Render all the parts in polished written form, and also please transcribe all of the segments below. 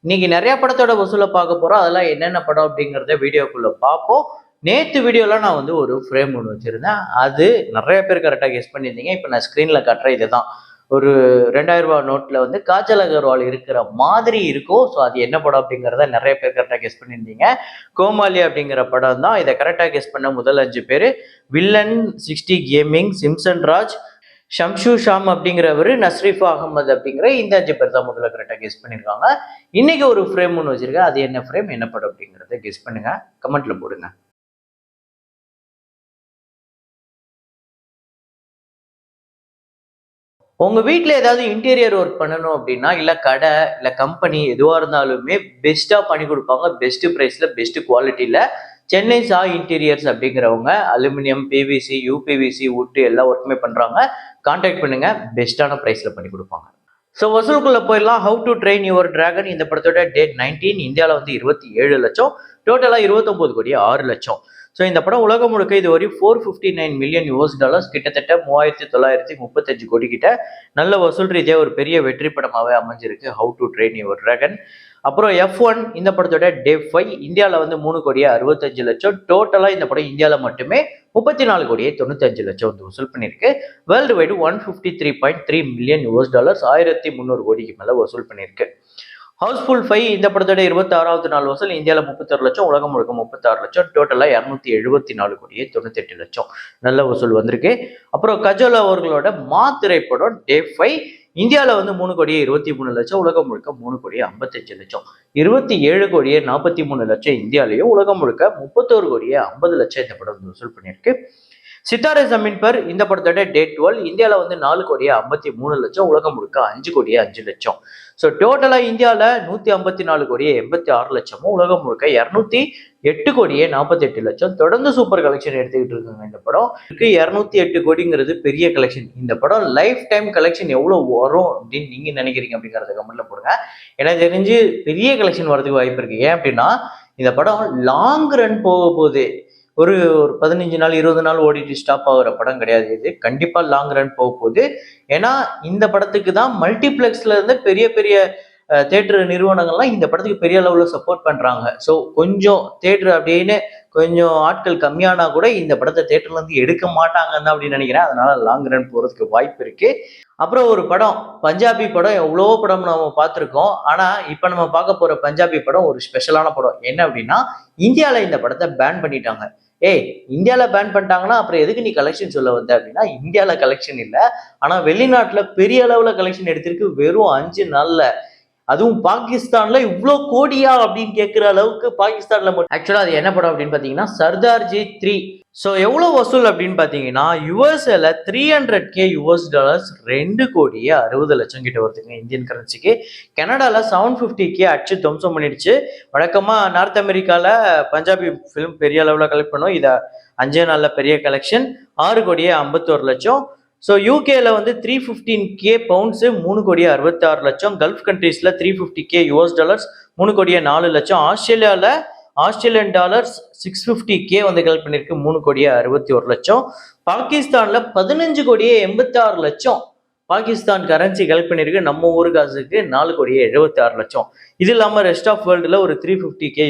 இன்னைக்கு நிறைய படத்தோட வசூலை பார்க்க போறோம். அதெல்லாம் என்னென்ன படம் அப்படிங்கிறத வீடியோக்குள்ள பார்ப்போம். நேத்து வீடியோல நான் வந்து ஒரு ஃப்ரேம் ஒன்று வச்சிருந்தேன். அது நிறைய பேர் கரெக்டாக கெஸ் பண்ணியிருந்தீங்க. இப்போ நான் ஸ்க்ரீன்ல காட்டுறேன் இதுதான். ஒரு ரூ. 2000 நோட்ல வந்து காஜல் அகர்வால் இருக்கிற மாதிரி இருக்கும். ஸோ அது என்ன படம் அப்படிங்கிறத நிறைய பேர் கரெக்டாக கெஸ் பண்ணியிருந்தீங்க. கோமாளி அப்படிங்கிற படம் தான். இதை கரெக்டாக கெஸ் பண்ண முதல் 5 பேர் villain 60 gaming, Simson Raj, Shamshu Sham அப்படிங்கிறவர், நஸ்ரீஃபா அகமது அப்படிங்கிற இந்த 5 பேர் தான் முதல்ல கரெக்டாக கெஸ் பண்ணியிருக்காங்க. இன்னைக்கு ஒரு ஃப்ரேம் ஒன்று வச்சிருக்கேன். அது என்ன ஃப்ரேம், என்ன படம் அப்படிங்கிறத கெஸ் பண்ணுங்க, கமெண்ட்ல போடுங்க. உங்க வீட்டில் ஏதாவது இன்டீரியர் ஒர்க் பண்ணணும் அப்படின்னா, இல்லை கடை இல்லை கம்பெனி எதுவாக இருந்தாலுமே பெஸ்ட்டாக பண்ணி கொடுப்பாங்க. பெஸ்ட் ப்ரைஸில் பெஸ்ட் குவாலிட்டியில் சென்னை சா இன்டீரியர்ஸ் அப்படிங்கிறவங்க அலுமினியம், பிவிசி, யூபிவிசி, வுட்டு எல்லா ஒர்க்குமே பண்ணுறாங்க. கான்டாக்ட் பண்ணுங்க, பெஸ்ட்டான ப்ரைஸில் பண்ணி கொடுப்பாங்க. ஸோ வசூலுக்குள்ள போயிடலாம். How to train your dragon இந்த படத்தோட டேட் 19. இந்தியாவில் வந்து 27 லட்சம், டோட்டலாக 29 கோடி 6 லட்சம். ஸோ இந்த படம் உலகம் முழுக்க இதுவரை $459 மில்லியன், கிட்டத்தட்ட 3935 கோடி கிட்ட நல்ல வசூல் ரீதியாக ஒரு பெரிய வெற்றி படமாகவே அமைஞ்சிருக்கு how to train your dragon. அப்புறம் F1 இந்த படத்தோட டே 5 இந்தியாவில் வந்து 3 கோடியே 65 லட்சம். டோட்டலாக இந்த படம் இந்தியாவில் மட்டுமே 34 கோடியே 95 லட்சம் வந்து வசூல் பண்ணியிருக்கு. வேர்ல்டு வைடு $153.3 மில்லியன், 1300 கோடிக்கு மேலே வசூல் பண்ணியிருக்கு. ஹவுஸ்ஃபுல் 5 இந்த படத்தோட 26வது நாள் வசூல் இந்தியாவில் 31 லட்சம், உலகம் முழுக்க 36 லட்சம், டோட்டலாக 274 கோடியே 98 லட்சம் நல்ல வசூல் வந்திருக்கு. அப்புறம் கஜோல் அவர்களோட திரைப்படம் டே 5 இந்தியாவில் வந்து 3 கோடியே 23 லட்சம், உலகம் முழுக்க 3 கோடியே 55 லட்சம், 27 கோடியே 43 லட்சம் இந்தியாலையும், உலகம் முழுக்க 31 கோடியே 50 லட்சம் இந்த படம் வசூல் பண்ணியிருக்கு. சித்தாரே ஜமீன் பர் இந்த படத்தோட டே 12 இந்தியாவில் வந்து 4 கோடியே 53 லட்சம், உலகம் முழுக்க 5 கோடியே 5 லட்சம். ஸோ டோட்டலாக இந்தியாவில் 154 கோடியே 86 லட்சமும், உலகம் முழுக்க 208 கோடியே 48 லட்சம் தொடர்ந்து சூப்பர் கலெக்ஷன் எடுத்துக்கிட்டு இருக்காங்க. இந்த படம் 208 கோடிங்கிறது பெரிய கலெக்ஷன். இந்த படம் லைஃப் டைம் கலெக்ஷன் எவ்வளோ வரும் அப்படின்னு நீங்க நினைக்கிறீங்க அப்படிங்கிறத கமெண்ட்ல போடுங்க. எனக்கு தெரிஞ்சு பெரிய கலெக்ஷன் வரதுக்கு வாய்ப்பு இருக்கு. ஏன் அப்படின்னா இந்த படம் லாங் ரன் போக போகுது. ஒரு 15 நாள் 20 நாள் ஓடிட்டு ஸ்டாப் ஆகுற படம் கிடையாது. இது கண்டிப்பா லாங் ரன் போக போகுது. ஏன்னா இந்த படத்துக்கு தான் மல்டிபிளெக்ஸ்ல இருந்து பெரிய பெரிய தேட்டர் நிறுவனங்கள்லாம் இந்த படத்துக்கு பெரிய அளவுல சப்போர்ட் பண்றாங்க. ஸோ கொஞ்சம் தேட்டர் அப்படின்னு கொஞ்சம் ஆட்கள் கம்மியானா கூட இந்த படத்தை தேட்டர்ல இருந்து எடுக்க மாட்டாங்கன்னு அப்படின்னு நினைக்கிறேன். அதனால லாங் ரன் போறதுக்கு வாய்ப்பு இருக்கு. அப்புறம் ஒரு படம், பஞ்சாபி படம் எவ்வளோ படம் நம்ம பார்த்துருக்கோம். ஆனா இப்ப நம்ம பார்க்க போற பஞ்சாபி படம் ஒரு ஸ்பெஷலான படம். என்ன அப்படின்னா இந்தியாவில் இந்த படத்தை பேன் பண்ணிட்டாங்க. இந்தியாவில் பேன் பண்ணிட்டாங்கன்னா அப்புறம் எதுக்கு நீ கலெக்ஷன் சொல்ல வந்த அப்படின்னா, இந்தியாவில் கலெக்ஷன் இல்லை, ஆனா வெளிநாட்டுல பெரிய அளவுல கலெக்ஷன் எடுத்திருக்கு வெறும் 5 நாள்ல. அதுவும் பாகிஸ்தான்ல இவ்வளோ கோடியா அப்படின்னு கேட்கிற அளவுக்கு பாகிஸ்தான்ல ஆக்சுவலா அது என்ன படம் அப்படின்னு பாத்தீங்கன்னா சர்தார்ஜி 3. ஸோ எவ்வளோ வசூல் அப்படின்னு பார்த்தீங்கன்னா யுஎஸ்ஏல $300K, 2 கோடியே 60 லட்சம் கிட்ட வருதுங்க இந்தியன் கரன்சிக்கு. கனடால 750K அடிச்சு துவம்சம் பண்ணிடுச்சு. வழக்கமாக நார்த் அமெரிக்காவில் பஞ்சாபி ஃபிலிம் பெரிய அளவில் கலெக்ட் பண்ணும். இதை 5 நாளில் பெரிய கலெக்ஷன் 6 கோடியே 51 லட்சம். ஸோ யூகேல வந்து 315K பவுண்ட்ஸு 3 கோடியே 66 லட்சம். கல்ஃப் கண்ட்ரீஸ்ல 350K, 3 கோடியே 4 லட்சம். ஆஸ்திரேலியாவில் ஆஸ்திரேலியன் டாலர்ஸ் 650K வந்து கலெக்ட் பண்ணியிருக்கு 3 கோடியே 61 லட்சம். பாகிஸ்தான்ல 15 கோடியே 86 லட்சம் பாகிஸ்தான் கரன்சி கலெக்ட் பண்ணியிருக்கு. நம்ம ஊரு காசுக்கு 4 கோடியே 76 லட்சம். இது இல்லாமல் ரெஸ்ட் ஆஃப் வேர்ல்டில் ஒரு 350K,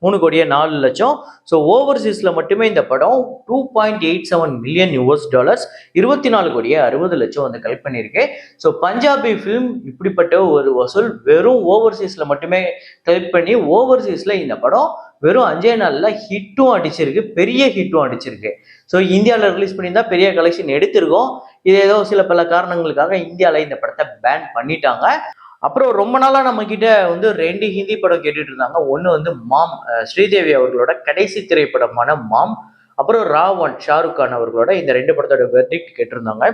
3 கோடியே 4 லட்சம். ஸோ ஓவர்சீஸில் மட்டுமே இந்த படம் $2.87 மில்லியன், 24 கோடியே 60 லட்சம் வந்து கலெக்ட் பண்ணியிருக்கு. ஸோ பஞ்சாபி ஃபிலிம் இப்படிப்பட்ட ஒரு வசூல் வெறும் ஓவர்சீஸில் மட்டுமே கலெக்ட் பண்ணி ஓவர்சீஸில் இந்த படம் வெறும் 5 நாளில் ஹிட்டும் அடிச்சிருக்கு, பெரிய ஹிட்டும் அடிச்சிருக்கு. ஸோ இந்தியாவில் ரிலீஸ் பண்ணியிருந்தா பெரிய கலெக்ஷன் எடுத்திருக்கோம். இது ஏதோ சில பல காரணங்களுக்காக இந்தியாவில் இந்த படத்தை பேன் பண்ணிட்டாங்க. அப்புறம் ரொம்ப நாளா நம்ம கிட்ட வந்து 2 ஹிந்தி படம் கேட்டுட்டு இருந்தாங்க. ஒன்று வந்து மாம், ஸ்ரீதேவி அவர்களோட கடைசி திரைப்படமான மாம். அப்புறம் ராவன், ஷாருக் கான் அவர்களோட இந்த 2 படத்தோட வெர்டிக்ட் கேட்டிருந்தாங்க.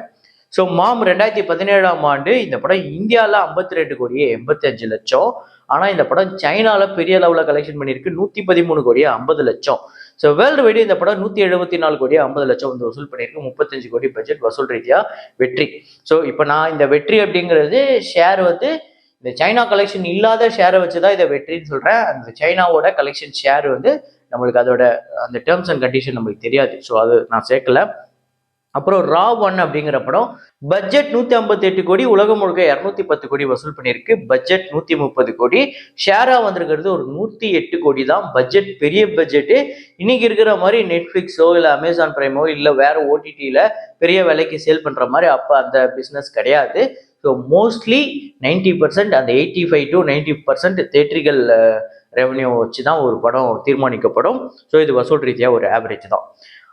ஸோ மாம் 2017ஆம் ஆண்டு இந்த படம் இந்தியாவில் 52 கோடியே 85 லட்சம். ஆனால் இந்த படம் சைனாவில் பெரிய அளவில் கலெக்ஷன் பண்ணியிருக்கு 113 கோடியே 50 லட்சம். ஸோ வேர்ல்டு வைடு இந்த படம் 174 கோடியே 50 லட்சம் வந்து வசூல் பண்ணியிருக்கு. 35 கோடி பட்ஜெட் வசூல் ரீதியா வெற்றி. ஸோ இப்போ நான் இந்த வெற்றி அப்படிங்கிறது ஷேர் வந்து இந்த சைனா கலெக்ஷன் இல்லாத ஷேரை வச்சுதான் இதை வெற்றின்னு சொல்றேன். அந்த சைனாவோட கலெக்ஷன் ஷேர் வந்து நம்மளுக்கு அதோட அந்த டேர்ம்ஸ் அண்ட் கண்டிஷன் நம்மளுக்கு தெரியாது. ஸோ அது நான் சேர்க்கல. அப்புறம் ரா 1 அப்படிங்கிற படம் பட்ஜெட் 158 கோடி, உலகம் முழுக்க 210 கோடி வசூல் பண்ணியிருக்கு. பட்ஜெட் 130 கோடி, ஷேரா வந்திருக்கிறது ஒரு 108 கோடி தான். பட்ஜெட் பெரிய பட்ஜெட்டு. இன்னைக்கு இருக்கிற மாதிரி நெட்ஃபிளிக்ஸோ இல்லை அமேசான் பிரைமோ இல்லை வேற ஓடிடியில் பெரிய விலைக்கு சேல் பண்ணுற மாதிரி அப்போ அந்த பிஸ்னஸ் கிடையாது. ஸோ மோஸ்ட்லி 90% அந்த 85 to 90% தேட்ரிக்கல் ரெவன்யூ வச்சு தான் ஒரு படம் தீர்மானிக்கப்படும். ஸோ இது வசூல் ரீதியாக ஒரு ஆவரேஜ் தான்.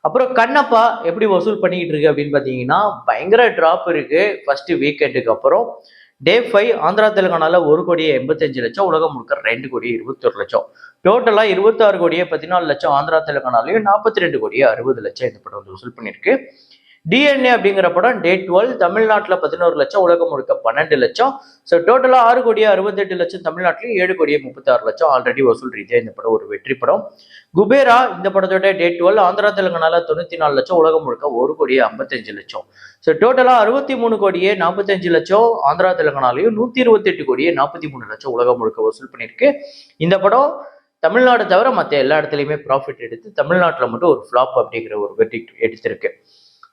அப்புறம் கண்ணப்பா எப்படி வசூல் பண்ணிக்கிட்டு இருக்கு அப்படின்னு பார்த்தீங்கன்னா பயங்கர டிராப் இருக்கு ஃபர்ஸ்ட் வீக்கெண்டுக்கு அப்புறம். டே 5 ஆந்திரா தெலுங்கானால 1,85,00,000, உலகம் முழுக்க 2,21,00,000. டோட்டலா 26,14,00,000 ஆந்திரா தெலுங்கானாலையும் 42,60,00,000 இந்த படம் வந்து வசூல் பண்ணியிருக்கு. டிஎன்ஏ அப்படிங்கிற படம் டே 12 தமிழ்நாட்டில் 11,00,000, உலகம் முழுக்க 12,00,000. ஸோ டோட்டலாக 6,68,00,000 தமிழ்நாட்டிலையும் 7,36,00,000 ஆல்ரெடி வசூல் ரீதியாக இந்த படம் ஒரு வெற்றி படம். குபேரா இந்த படத்தோட டே 12 ஆந்திரா தெலுங்கானால 94,00,000, உலகம் முழுக்க 1,55,00,000. ஸோ டோட்டலாக 63,45,00,000 ஆந்திரா தெலுங்கானாலையும் 128,43,00,000 உலகம் முழுக்க வசூல் பண்ணியிருக்கு. இந்த படம் தமிழ்நாடு தவிர மற்ற எல்லா இடத்துலையுமே ப்ராஃபிட் எடுத்து தமிழ்நாட்டில் மட்டும் ஒரு ஃப்ளாப் அப்படிங்கிற ஒரு வெர்டிக்ட் எடுத்திருக்கு.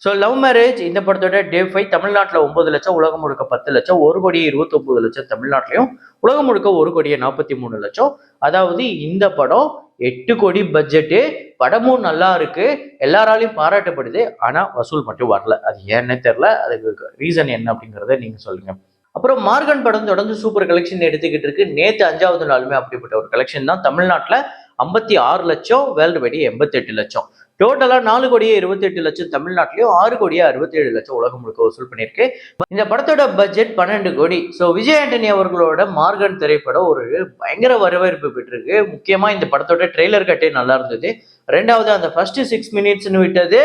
ஸோ லவ் மேரேஜ் இந்த படத்தோட டே 5 தமிழ்நாட்டில் 9,00,000, உலகம் முழுக்க 10,00,000, 1,29,00,000 தமிழ்நாட்டிலையும், உலகம் முழுக்க 1,43,00,000. அதாவது இந்த படம் 8 கோடி பட்ஜெட்டு, படமும் நல்லா இருக்கு, எல்லாராலையும் பாராட்டப்படுது. ஆனால் வசூல் மட்டும் வரல. அது ஏன்னே தெரில. அதுக்கு ரீசன் என்ன அப்படிங்கிறத நீங்கள் சொல்லுங்க. அப்புறம் மார்கன் படம் தொடர்ந்து சூப்பர் கலெக்ஷன் எடுத்துக்கிட்டு இருக்கு. நேற்று 5வது நாளுமே அப்படிப்பட்ட ஒரு கலெக்ஷன் தான். தமிழ்நாட்டில் 56,00,000, வேர்ல்டு வைடு 88,00,000. டோட்டலா 4,28,00,000 தமிழ்நாட்டிலையும், 6,67,00,000 உலகம் முழுக்க வசூல் பண்ணியிருக்கு. இந்த படத்தோட பட்ஜெட் 12 கோடி. ஸோ விஜய் ஆண்டனி அவர்களோட மார்கன் திரைப்படம் ஒரு பயங்கர வரவேற்பு பெற்றிருக்கு. முக்கியமா இந்த படத்தோட ட்ரெய்லர் கட்டே நல்லா இருந்தது. ரெண்டாவது அந்த ஃபர்ஸ்ட் 6 மினிட்ஸ்னு விட்டது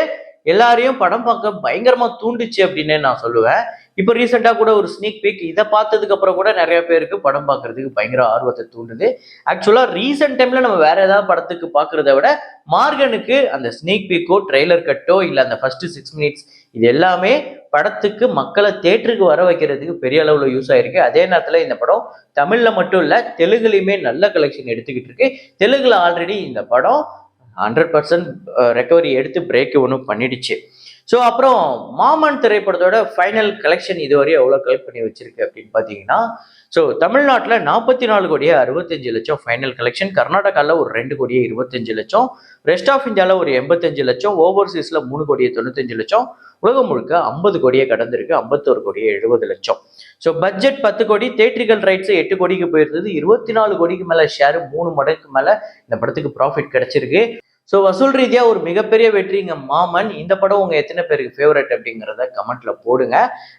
எல்லாரையும் படம் பார்க்க பயங்கரமா தூண்டுச்சு அப்படின்னு நான் சொல்லுவேன். இப்போ ரீசெண்டா கூட ஒரு ஸ்னீக் பீக் இதை பார்த்ததுக்கு அப்புறம் கூட நிறைய பேருக்கு படம் பார்க்கறதுக்கு பயங்கர ஆர்வத்தை தூண்டுது. ஆக்சுவலா ரீசெண்ட் டைம்ல நம்ம வேற ஏதாவது படத்துக்கு பார்க்கறத விட மார்கனுக்கு அந்த ஸ்னீக் பீக்கோ ட்ரெய்லர் கட்டோ இல்லை அந்த ஃபர்ஸ்ட் 6 மினிட்ஸ் இது எல்லாமே படத்துக்கு மக்களை தேட்டருக்கு வர வைக்கிறதுக்கு பெரிய அளவுல யூஸ் ஆயிருக்கு. அதே நேரத்துல இந்த படம் தமிழ்ல மட்டும் இல்ல தெலுங்குலையுமே நல்ல கலெக்ஷன் எடுத்துக்கிட்டு இருக்கு. தெலுங்குல ஆல்ரெடி இந்த படம் 100% ரெக்கவரி எடுத்து பிரேக் ஒன்றும் பண்ணிடுச்சு. ஸோ அப்புறம் மாமன் திரைப்படத்தோட ஃபைனல் கலெக்ஷன் இதுவரையும் எவ்வளோ கலெக்ட் பண்ணி வச்சிருக்கு அப்படின்னு பார்த்தீங்கன்னா, ஸோ தமிழ்நாட்டில் 44,65,00,000 ஃபைனல் கலெக்ஷன், கர்நாடகாவில் ஒரு 2,25,00,000, ரெஸ்ட் ஆஃப் இந்தியாவில் ஒரு 85,00,000, ஓவர்சீஸில் 3,95,00,000, உலகம் முழுக்க 50 கோடியை கடந்திருக்கு, 51,70,00,000. ஸோ பட்ஜெட் 10 கோடி, தேட்ரிக்கல் ரைட்ஸ் 8 கோடிக்கு போயிருந்தது, 24 கோடிக்கு மேலே ஷேர், 3 மடங்கு மேலே இந்த படத்துக்கு ப்ராஃபிட் கிடைச்சிருக்கு. ஸோ வசூல் ரீதியா ஒரு மிகப்பெரிய வெற்றிங்க மாமன். இந்த படம் உங்க எத்தனை பேருக்கு ஃபேவரட் அப்படிங்கிறத கமெண்ட்ல போடுங்க.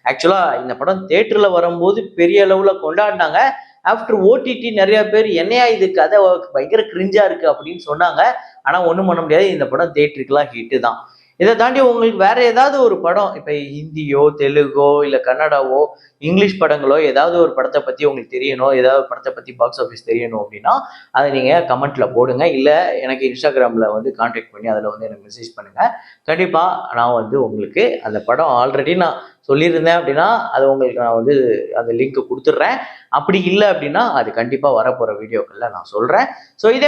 ஆக்சுவலா இந்த படம் தியேட்டர்ல வரும்போது பெரிய அளவுல கொண்டாடினாங்க. ஆஃப்டர் ஓடிடி நிறைய பேர் என்னையா இது கதை பயங்கர கிரிஞ்சா இருக்கு அப்படின்னு சொன்னாங்க. ஆனா ஒண்ணும் பண்ண முடியாது, இந்த படம் தியேட்டருக்குலாம் ஹிட்டு தான். இதை தாண்டி உங்களுக்கு வேற ஏதாவது ஒரு படம் இப்ப ஹிந்தியோ தெலுங்கோ இல்ல கன்னடாவோ இங்கிலீஷ் படங்களோ ஏதாவது ஒரு படத்தை பத்தி உங்களுக்கு தெரியணும், ஏதாவது படத்தை பத்தி பாக்ஸ் ஆஃபீஸ் தெரியணும் அப்படின்னா அதை நீங்க கமெண்ட்ல போடுங்க. இல்ல எனக்கு இன்ஸ்டாகிராம்ல வந்து கான்டாக்ட் பண்ணி அதுல வந்து எனக்கு மெசேஜ் பண்ணுங்க. கண்டிப்பா நான் வந்து உங்களுக்கு அந்த படம் ஆல்ரெடி நான் சொல்லியிருந்தேன் அப்படின்னா அது உங்களுக்கு நான் வந்து அந்த லிங்க் கொடுத்துட்றேன். அப்படி இல்லை அப்படின்னா அது கண்டிப்பா வரப்போற வீடியோக்கள்ல நான் சொல்றேன். ஸோ இதே